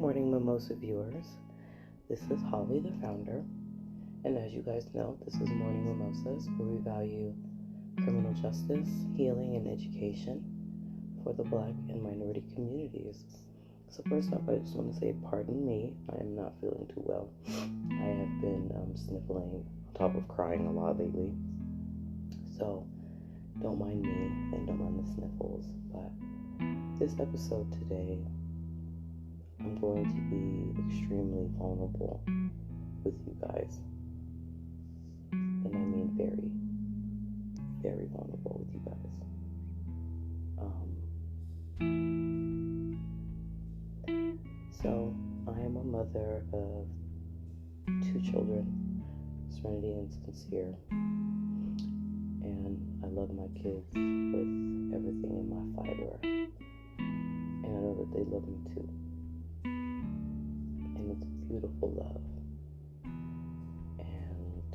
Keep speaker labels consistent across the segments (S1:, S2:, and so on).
S1: morning, Mimosa viewers. This is Holly, the founder, and as you guys know, this is Morning Mimosas, where we value criminal justice, healing, and education for the Black and minority communities. So first off, I just want to say, pardon me, I am not feeling too well. I have been sniffling on top of crying a lot lately, so don't mind me and don't mind the sniffles. But this episode today, I'm going to be extremely vulnerable with you guys. And I mean very, very vulnerable with you guys. So, I am a mother of 2 children, Serenity and Sincere. And I love my kids with everything in my fiber. And I know that they love me too. And it's a beautiful love. And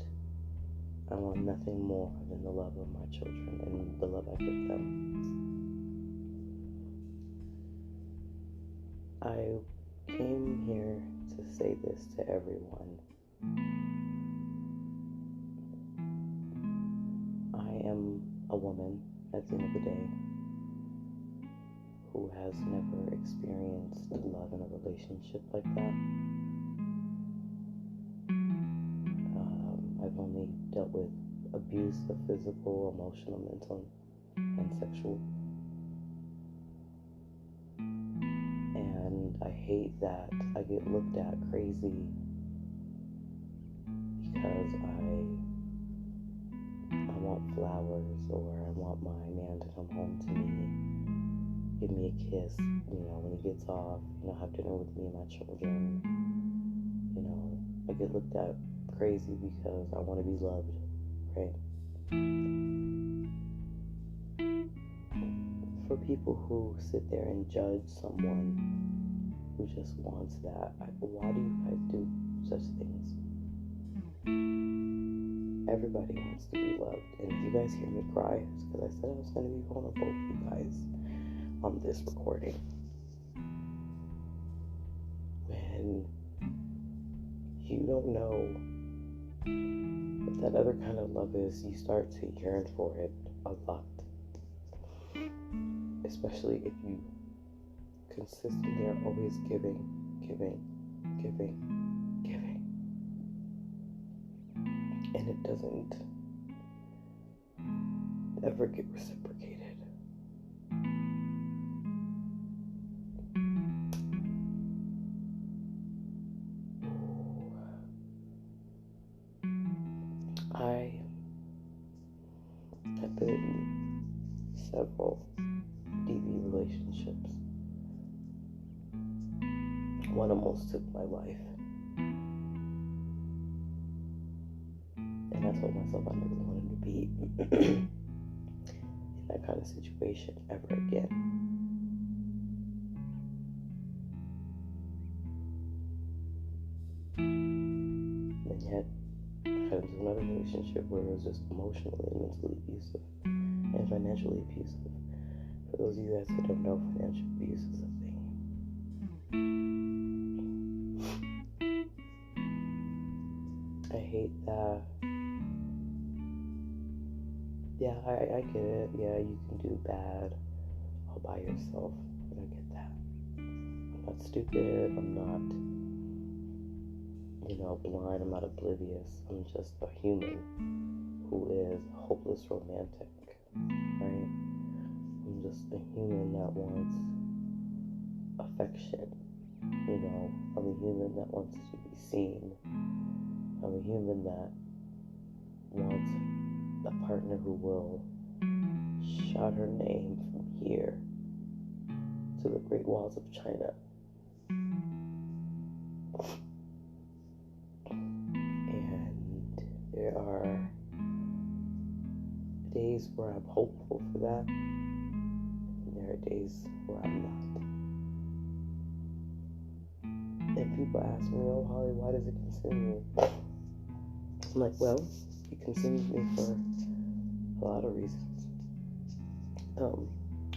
S1: I want nothing more than the love of my children and the love I give them. I came here to say this to everyone. I am a woman at the end of the day who has never experienced love in a relationship like that. I've only dealt with abuse of physical, emotional, mental, and sexual. And I hate that I get looked at crazy because I want flowers, or I want my man to come home to me, give me a kiss, when he gets off, have dinner with me and my children. I get looked at crazy because I want to be loved, right? For people who sit there and judge someone who just wants that, why do you guys do such things? Everybody wants to be loved, and if you guys hear me cry, it's because I said I was going to be vulnerable with you guys on this recording. When you don't know what that other kind of love is, you start to yearn for it a lot. Especially if you consistently are always giving. And it doesn't ever get reciprocated. I have been in several DV relationships. One almost took my life. And I told myself I never wanted to be in that kind of situation ever again. And yet, I got into another relationship where it was just emotionally and mentally abusive and financially abusive. For those of you guys who don't know, financial abuse is a thing. I hate that. Yeah, I get it. Yeah, you can do bad all by yourself. And I get that. I'm not stupid. I'm not, blind. I'm not oblivious. I'm just a human who is a hopeless romantic, right? I'm just a human that wants affection. I'm a human that wants to be seen. I'm a human that wants a partner who will shout her name from here to the Great Walls of China. And there are days where I'm hopeful for that, and there are days where I'm not. And people ask me, "Oh, Holly, why does it consume you?" I'm like, well, it consumes me for a lot of reasons.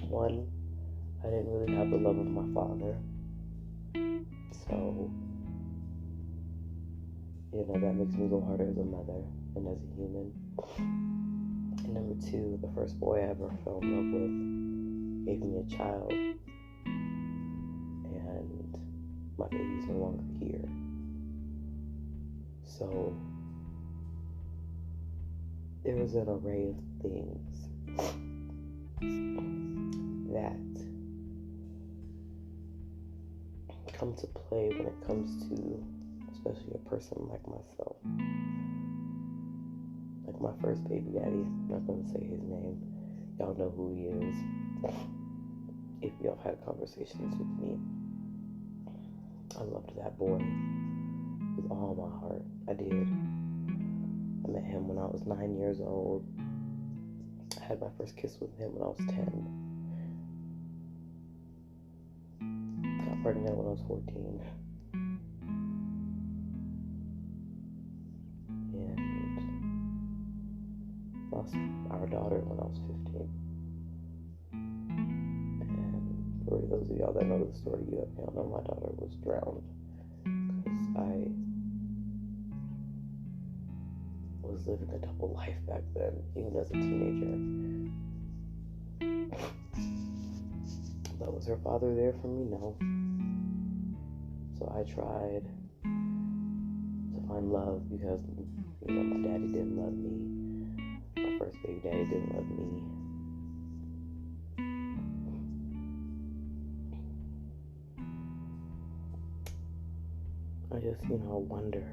S1: One, I didn't really have the love of my father, So, that makes me go harder as a mother and as a human. And number two, the first boy I ever fell in love with gave me a child, and my baby's no longer here. So there was an array of things that come to play when it comes to, especially a person like myself. Like my first baby daddy, I'm not going to say his name. Y'all know who he is if y'all had conversations with me. I loved that boy with all my heart. I did. I met him when I was 9 years old. I had my first kiss with him when I was 10. Got pregnant when I was 14. And lost our daughter when I was 15. For those of y'all that know the story, y'all know my daughter was drowned because I was living a double life back then, even as a teenager. But was her father there for me? No. So I tried to find love because, my daddy didn't love me. My first baby daddy didn't love me. I just, wonder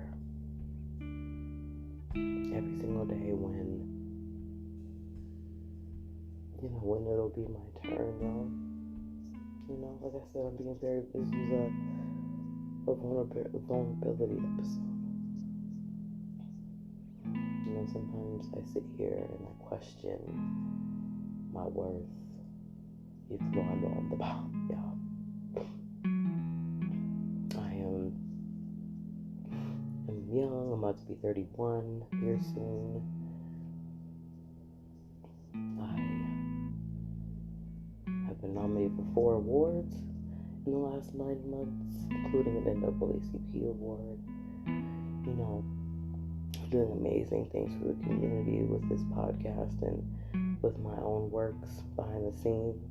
S1: every single day when it'll be my turn, y'all. Like I said, I'm being this is a vulnerability episode. Sometimes I sit here and I question my worth, even though I know I'm the bomb, y'all. I'm young, I'm about to be 31 here soon. I have been nominated for 4 awards in the last 9 months, including an NAACP award. I'm doing amazing things for the community with this podcast and with my own works behind the scenes.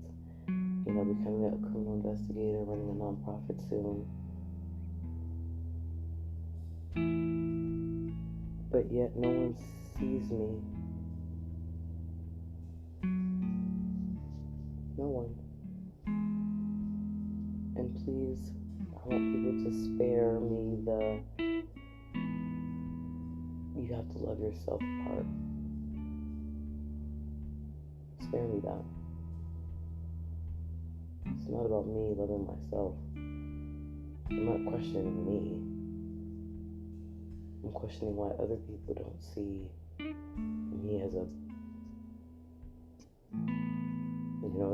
S1: Becoming a criminal investigator, running a nonprofit soon. But yet no one sees me. No one. And please, I want people to spare me the you have to love yourself part. Spare me that. It's not about me loving myself. I'm not questioning me. I'm questioning why other people don't see me as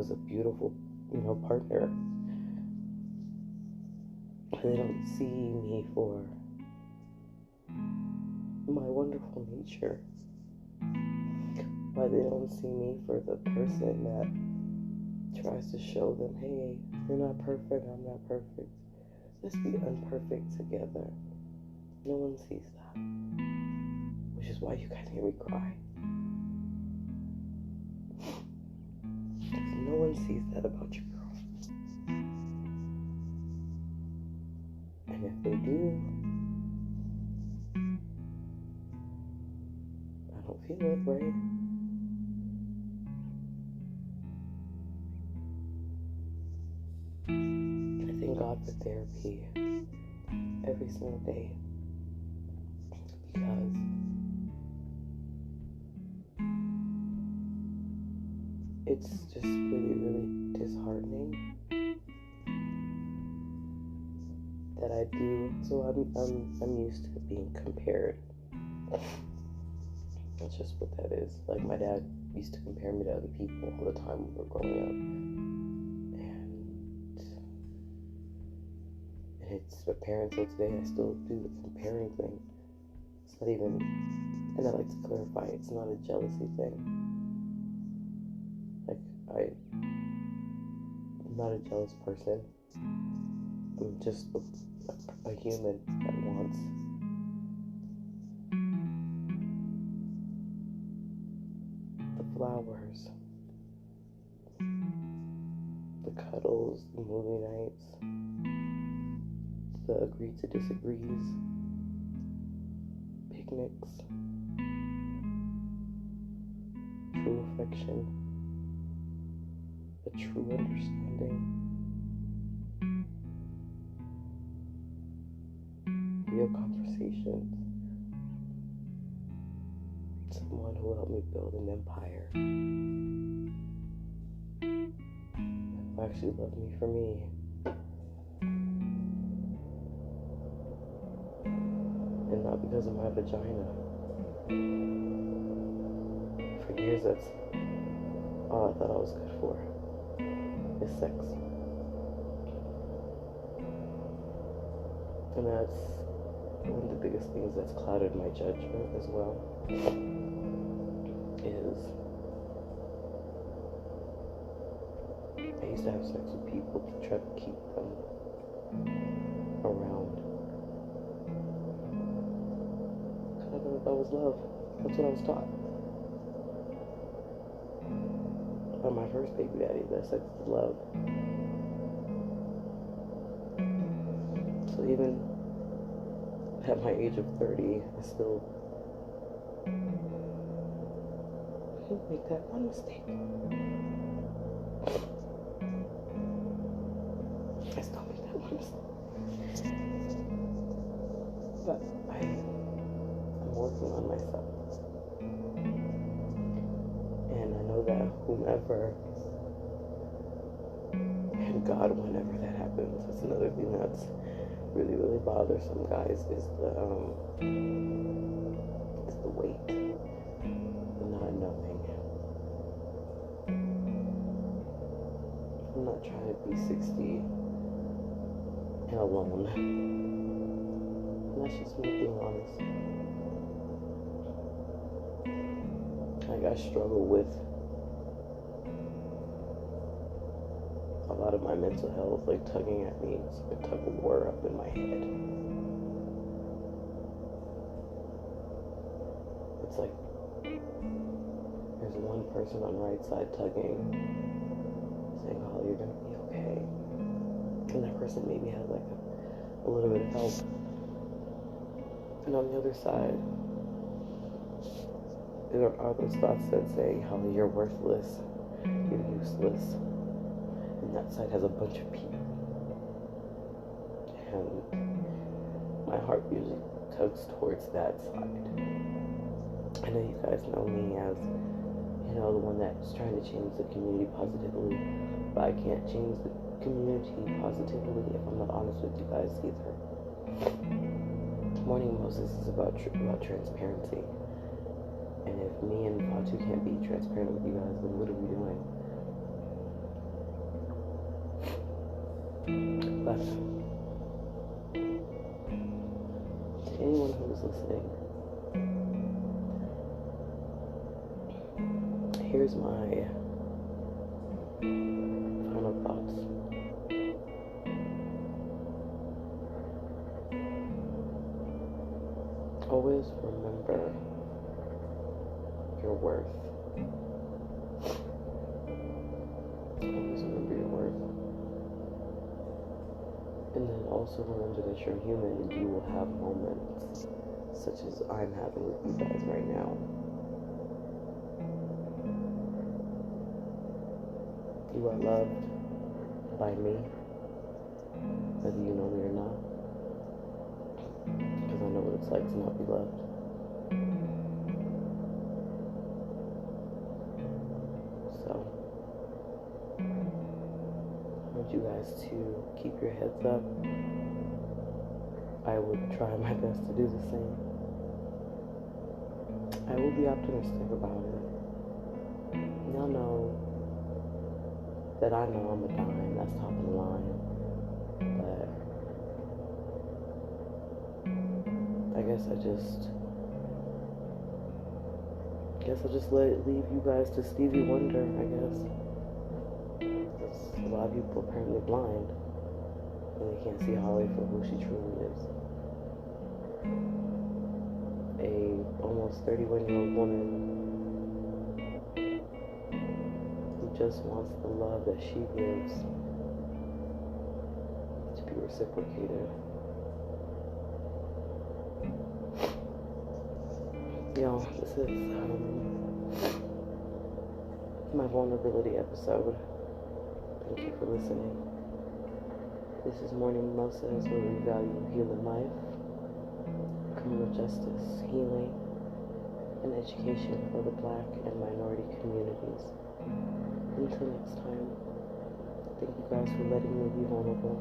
S1: a beautiful, partner. They don't see me for my wonderful nature. Why they don't see me for the person that tries to show them, hey, you're not perfect, I'm not perfect. Let's be unperfect together. No one sees that. Which is why you guys hear me cry. Because no one sees that about your girl. And if they do, I don't feel it, right? I thank God for therapy every single day. Because it's just really, really disheartening that I do. So I'm used to being compared. That's just what that is. Like my dad used to compare me to other people all the time when we were growing up, and it's apparent till today. I still do the comparing thing. It's not even, and I like to clarify, it's not a jealousy thing. Like I'm not a jealous person. I'm just a human that wants the flowers, the cuddles, the movie nights, the agree to disagrees, picnics, true affection, a true understanding, real conversations, someone who helped me build an empire, who actually loved me for me. And not because of my vagina. For years, that's all I thought I was good for, is sex. And that's one of the biggest things that's clouded my judgment as well, is I used to have sex with people to try to keep them around. I thought that was love. That's what I was taught. By my first baby daddy, that sex is love. So even at my age of 30, I still didn't make that one mistake. I still make that one mistake. But I'm working on myself. And I know that whomever, and God, whenever that happens, that's another thing that's really, really bothersome, guys, is the weight, the not knowing. I'm not trying to be 60 and alone. And that's just me being honest. Like, I struggle with a lot of my mental health, like, tugging at me. It's like a tug of war up in my head. It's like there's one person on the right side tugging, saying, "Oh, you're gonna be okay," and that person maybe has like a little bit of help. And on the other side, there are those thoughts that say, "Holly, you're worthless, you're useless." And that side has a bunch of people. And my heart usually tugs towards that side. I know you guys know me as, you know, the one that's trying to change the community positively, but I can't change the community positively if I'm not honest with you guys either. Morning Moses is about transparency. And if me and Fatu can't be transparent with you guys, then what are we doing? But to anyone who is listening, here's my final thoughts. Always remember your worth. Always remember your worth. And then also remember that you're human and you will have moments such as I'm having with you guys right now. You are loved by me, whether you know me or not, because I know what it's like to not be loved. So, I want you guys to keep your heads up. I will try my best to do the same. I will be optimistic about it. Y'all know that I know I'm a dime, that's top of the line. But I guess I'll just leave you guys to Stevie Wonder, I guess. Because a lot of people are apparently blind. and they can't see Holly for who she truly is. A almost 31-year-old woman who just wants the love that she gives to be reciprocated. Y'all, this is my vulnerability episode. Thank you for listening. This is Morning Mimosas, where we value human life, criminal justice, healing, and education for the Black and minority communities. Until next time, thank you guys for letting me be vulnerable.